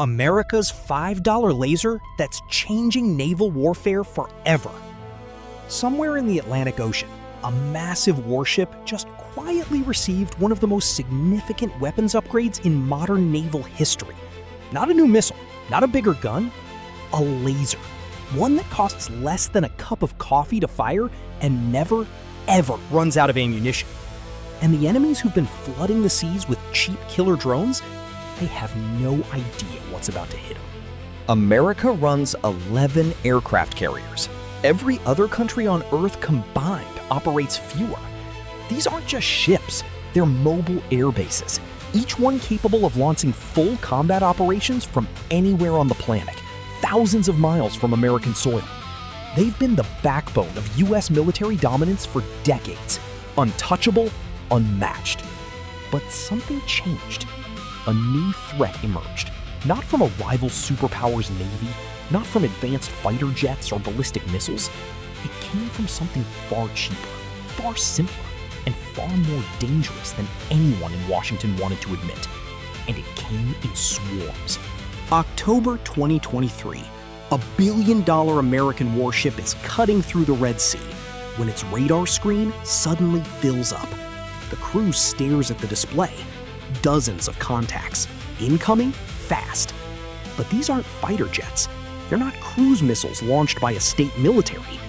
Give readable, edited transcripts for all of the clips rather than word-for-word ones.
America's $5 laser that's changing naval warfare forever. Somewhere in the Atlantic Ocean, a massive warship just quietly received one of the most significant weapons upgrades in modern naval history. Not a new missile, not a bigger gun, a laser. One that costs less than a cup of coffee to fire and never, ever runs out of ammunition. And the enemies who've been flooding the seas with cheap killer drones, they have no idea what's about to hit them. America runs 11 aircraft carriers. Every other country on Earth combined operates fewer. These aren't just ships, they're mobile air bases, each one capable of launching full combat operations from anywhere on the planet, thousands of miles from American soil. They've been the backbone of US military dominance for decades, untouchable, unmatched. But something changed. A new threat emerged, not from a rival superpower's navy, not from advanced fighter jets or ballistic missiles. It came from something far cheaper, far simpler, and far more dangerous than anyone in Washington wanted to admit. And it came in swarms. October 2023, a billion-dollar American warship is cutting through the Red Sea when its radar screen suddenly fills up. The crew stares at the display. Dozens of contacts, incoming, fast. But these aren't fighter jets. They're not cruise missiles launched by a state military.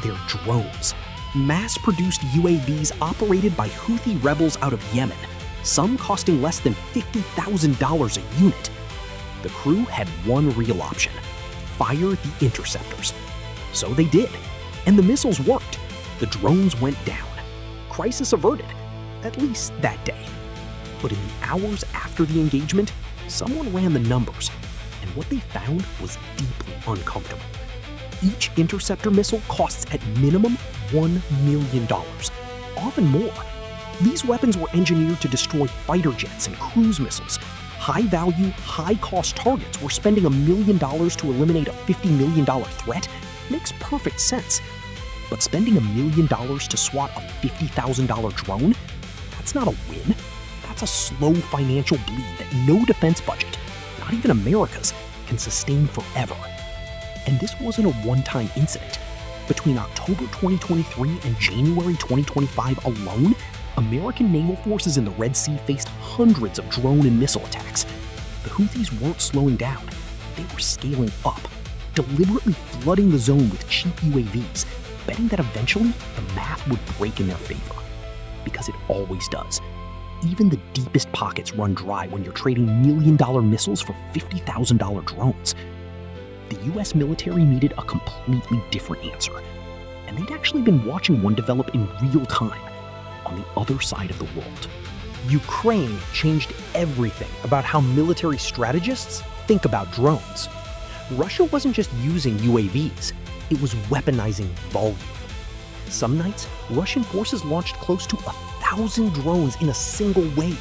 They're drones. Mass-produced UAVs operated by Houthi rebels out of Yemen, some costing less than $50,000 a unit. The crew had one real option: fire the interceptors. So they did, and the missiles worked. The drones went down. Crisis averted, at least that day. But in the hours after the engagement, someone ran the numbers, and what they found was deeply uncomfortable. Each interceptor missile costs at minimum $1 million, often more. These weapons were engineered to destroy fighter jets and cruise missiles. High-value, high-cost targets were spending $1 million to eliminate a $50 million threat makes perfect sense. But spending $1 million to swat a $50,000 drone? That's not a win. That's a slow financial bleed that no defense budget, not even America's, can sustain forever. And this wasn't a one-time incident. Between October 2023 and January 2025 alone, American naval forces in the Red Sea faced hundreds of drone and missile attacks. The Houthis weren't slowing down. They were scaling up, deliberately flooding the zone with cheap UAVs, betting that eventually the math would break in their favor. Because it always does. Even the deepest pockets run dry when you're trading million-dollar missiles for $50,000 drones. The US military needed a completely different answer, and they'd actually been watching one develop in real time on the other side of the world. Ukraine changed everything about how military strategists think about drones. Russia wasn't just using UAVs, it was weaponizing volume. Some nights, Russian forces launched close to 1,000 drones in a single wave.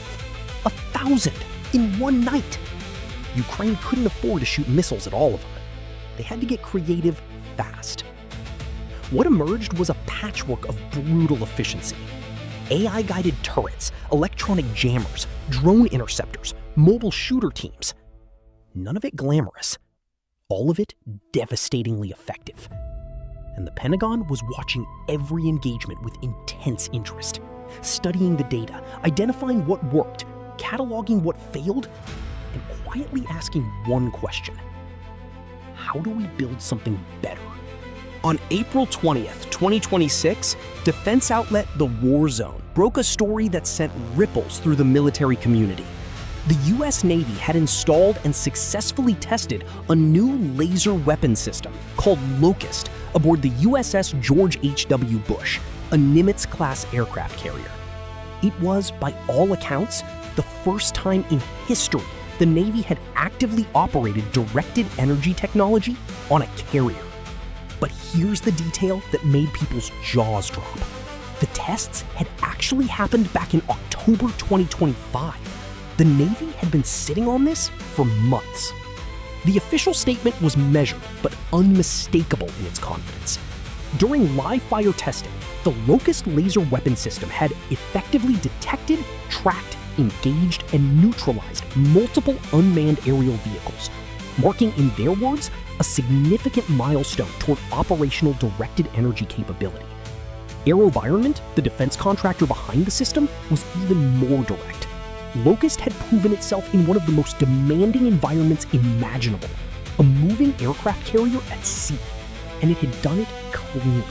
1,000 in one night! Ukraine couldn't afford to shoot missiles at all of them. They had to get creative fast. What emerged was a patchwork of brutal efficiency. AI-guided turrets, electronic jammers, drone interceptors, mobile shooter teams. None of it glamorous. All of it devastatingly effective. And the Pentagon was watching every engagement with intense interest, studying the data, identifying what worked, cataloging what failed, and quietly asking one question: how do we build something better? On April 20th, 2026, defense outlet The War Zone broke a story that sent ripples through the military community. The US Navy had installed and successfully tested a new laser weapon system called Locust aboard the USS George H.W. Bush, a Nimitz-class aircraft carrier. It was, by all accounts, the first time in history the Navy had actively operated directed energy technology on a carrier. But here's the detail that made people's jaws drop. The tests had actually happened back in October 2025. The Navy had been sitting on this for months. The official statement was measured but unmistakable in its confidence. During live-fire testing, the Locust laser weapon system had effectively detected, tracked, engaged, and neutralized multiple unmanned aerial vehicles, marking, in their words, a significant milestone toward operational directed energy capability. AeroVironment, the defense contractor behind the system, was even more direct. Locust had proven itself in one of the most demanding environments imaginable, a moving aircraft carrier at sea, and it had done it cleanly.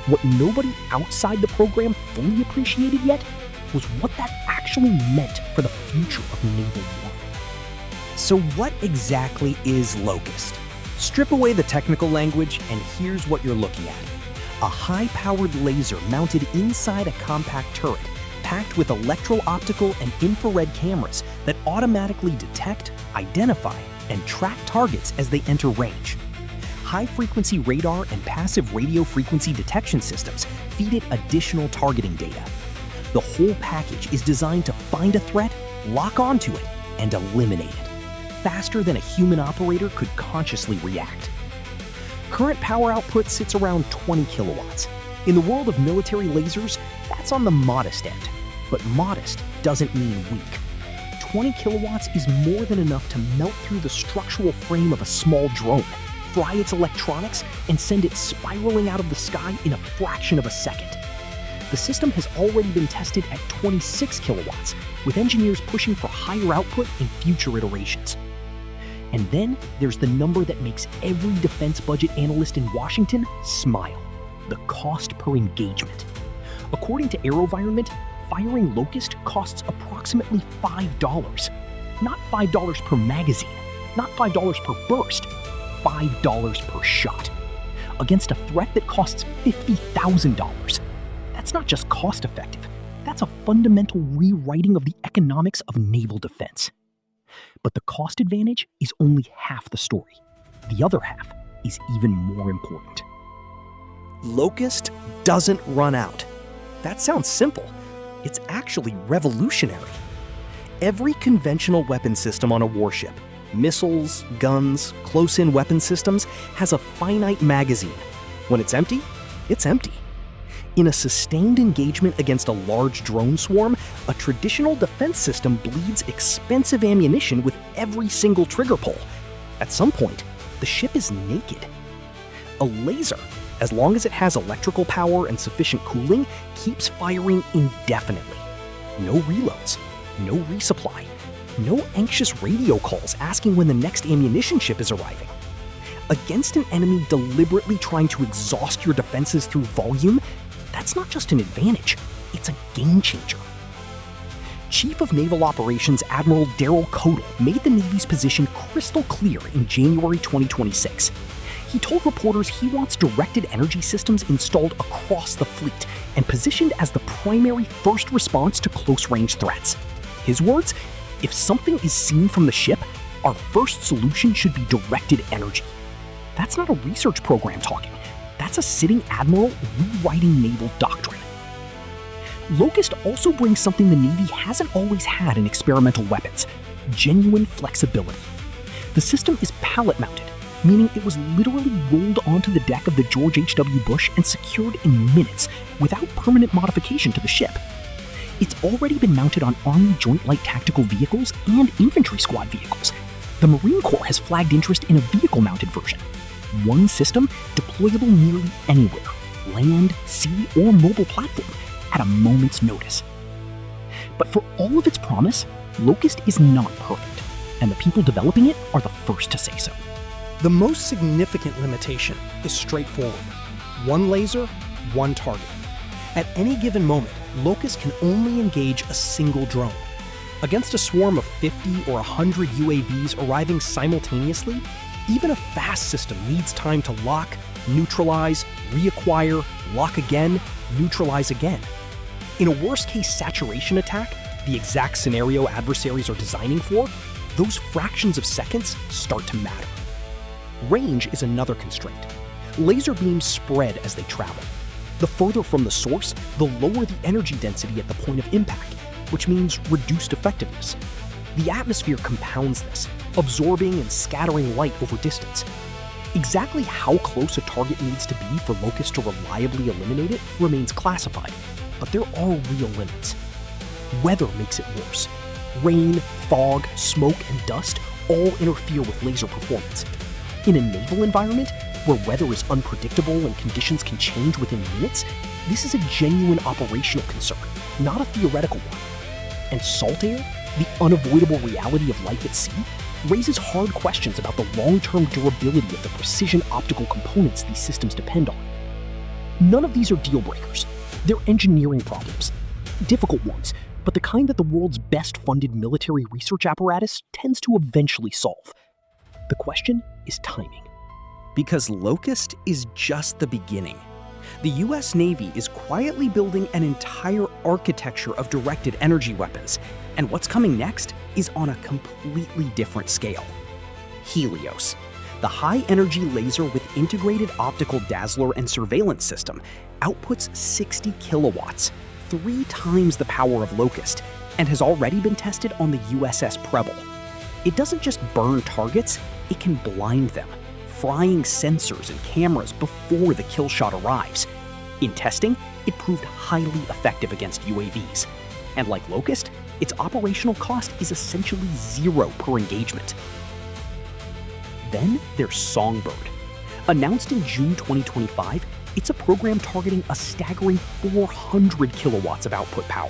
What nobody outside the program fully appreciated yet was what that actually meant for the future of naval warfare. So what exactly is Locust? Strip away the technical language and here's what you're looking at. A high-powered laser mounted inside a compact turret, packed with electro-optical and infrared cameras that automatically detect, identify, and track targets as they enter range. High-frequency radar and passive radio frequency detection systems feed it additional targeting data. The whole package is designed to find a threat, lock onto it, and eliminate it, faster than a human operator could consciously react. Current power output sits around 20 kilowatts. In the world of military lasers, that's on the modest end. But modest doesn't mean weak. 20 kilowatts is more than enough to melt through the structural frame of a small drone, fry its electronics, and send it spiraling out of the sky in a fraction of a second. The system has already been tested at 26 kilowatts, with engineers pushing for higher output in future iterations. And then there's the number that makes every defense budget analyst in Washington smile: the cost per engagement. According to AeroVironment, firing Locust costs approximately $5. Not $5 per magazine, not $5 per burst, $5 per shot. Against a threat that costs $50,000. That's not just cost effective, that's a fundamental rewriting of the economics of naval defense. But the cost advantage is only half the story. The other half is even more important. Locust doesn't run out. That sounds simple. It's actually revolutionary. Every conventional weapon system on a warship, missiles, guns, close-in weapon systems, has a finite magazine. When it's empty, it's empty. In a sustained engagement against a large drone swarm, a traditional defense system bleeds expensive ammunition with every single trigger pull. At some point, the ship is naked. A laser, as long as it has electrical power and sufficient cooling, keeps firing indefinitely. No reloads, no resupply, no anxious radio calls asking when the next ammunition ship is arriving. Against an enemy deliberately trying to exhaust your defenses through volume, that's not just an advantage, it's a game changer. Chief of Naval Operations Admiral Daryl Kodal made the Navy's position crystal clear in January 2026. He told reporters he wants directed energy systems installed across the fleet and positioned as the primary first response to close-range threats. His words, "If something is seen from the ship, our first solution should be directed energy." That's not a research program talking. That's a sitting admiral rewriting naval doctrine. Locust also brings something the Navy hasn't always had in experimental weapons: genuine flexibility. The system is pallet-mounted, meaning it was literally rolled onto the deck of the George H.W. Bush and secured in minutes without permanent modification to the ship. It's already been mounted on Army Joint Light Tactical Vehicles and Infantry Squad vehicles. The Marine Corps has flagged interest in a vehicle-mounted version. One system deployable nearly anywhere, land, sea, or mobile platform, at a moment's notice. But for all of its promise, Locust is not perfect, and the people developing it are the first to say so. The most significant limitation is straightforward: one laser, one target. At any given moment, Locust can only engage a single drone. Against a swarm of 50 or 100 UAVs arriving simultaneously, even a fast system needs time to lock, neutralize, reacquire, lock again, neutralize again. In a worst-case saturation attack, the exact scenario adversaries are designing for, those fractions of seconds start to matter. Range is another constraint. Laser beams spread as they travel. The further from the source, the lower the energy density at the point of impact, which means reduced effectiveness. The atmosphere compounds this, absorbing and scattering light over distance. Exactly how close a target needs to be for Locust to reliably eliminate it remains classified, but there are real limits. Weather makes it worse. Rain, fog, smoke, and dust all interfere with laser performance. In a naval environment, where weather is unpredictable and conditions can change within minutes, this is a genuine operational concern, not a theoretical one. And salt air, the unavoidable reality of life at sea, raises hard questions about the long-term durability of the precision optical components these systems depend on. None of these are deal breakers. They're engineering problems. Difficult ones, but the kind that the world's best-funded military research apparatus tends to eventually solve. The question is timing. Because Locust is just the beginning. The US Navy is quietly building an entire architecture of directed energy weapons, and what's coming next is on a completely different scale. HELIOS, the high-energy laser with integrated optical dazzler and surveillance system, outputs 60 kilowatts, 3 times the power of Locust, and has already been tested on the USS Preble. It doesn't just burn targets, it can blind them, frying sensors and cameras before the kill shot arrives. In testing, it proved highly effective against UAVs. And like Locust, its operational cost is essentially 0 per engagement. Then there's Songbird. Announced in June 2025, it's a program targeting a staggering 400 kilowatts of output power,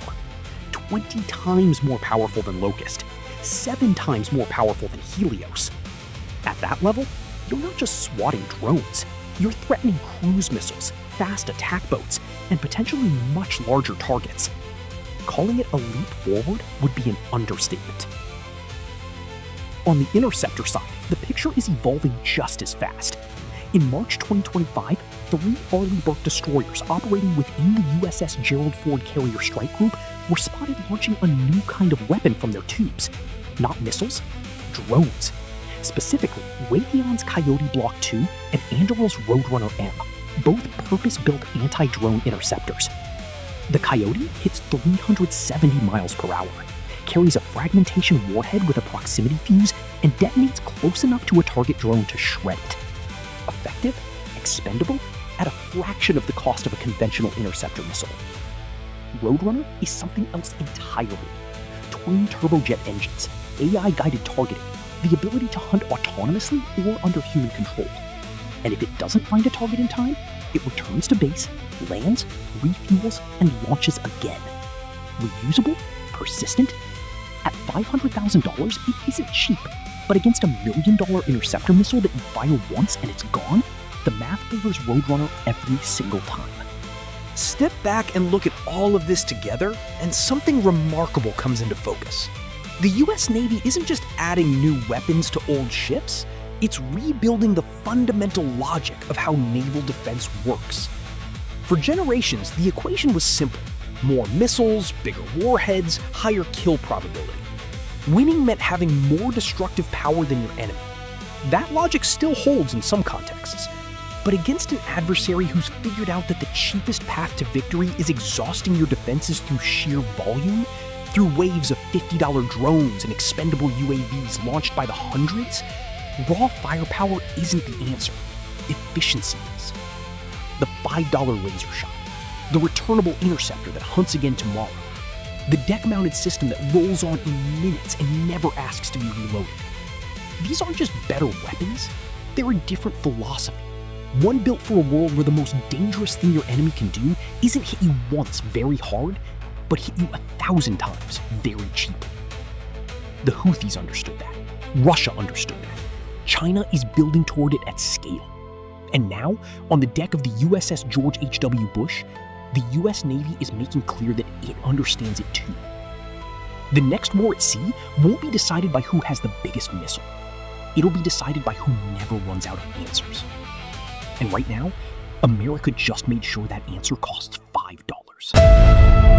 20 times more powerful than Locust, 7 times more powerful than HELIOS. At that level, you're not just swatting drones, you're threatening cruise missiles, fast attack boats, and potentially much larger targets. Calling it a leap forward would be an understatement. On the interceptor side, the picture is evolving just as fast. In March 2025, 3 Arleigh Burke destroyers operating within the USS Gerald Ford Carrier Strike Group were spotted launching a new kind of weapon from their tubes. Not missiles, drones. Specifically, Raytheon's Coyote Block 2 and Anduril's Roadrunner M, both purpose-built anti-drone interceptors. The Coyote hits 370 miles per hour, carries a fragmentation warhead with a proximity fuse, and detonates close enough to a target drone to shred it. Effective, expendable, at a fraction of the cost of a conventional interceptor missile. Roadrunner is something else entirely. Twin turbojet engines, AI-guided targeting, the ability to hunt autonomously or under human control. And if it doesn't find a target in time, it returns to base, lands, refuels, and launches again. Reusable, persistent. At $500,000, it isn't cheap, but against $1 million interceptor missile that you fire once and it's gone, the math favors Roadrunner every single time. Step back and look at all of this together, and something remarkable comes into focus. The US Navy isn't just adding new weapons to old ships, it's rebuilding the fundamental logic of how naval defense works. For generations, the equation was simple. More missiles, bigger warheads, higher kill probability. Winning meant having more destructive power than your enemy. That logic still holds in some contexts. But against an adversary who's figured out that the cheapest path to victory is exhausting your defenses through sheer volume, through waves of $50 drones and expendable UAVs launched by the hundreds, raw firepower isn't the answer. Efficiency is. The $5 laser shot, the returnable interceptor that hunts again tomorrow, the deck-mounted system that rolls on in minutes and never asks to be reloaded. These aren't just better weapons, they're a different philosophy. One built for a world where the most dangerous thing your enemy can do isn't hit you once very hard, but hit you 1,000 times very cheaply. The Houthis understood that. Russia understood that. China is building toward it at scale. And now, on the deck of the USS George H.W. Bush, the US Navy is making clear that it understands it too. The next war at sea won't be decided by who has the biggest missile. It'll be decided by who never runs out of answers. And right now, America just made sure that answer costs $5.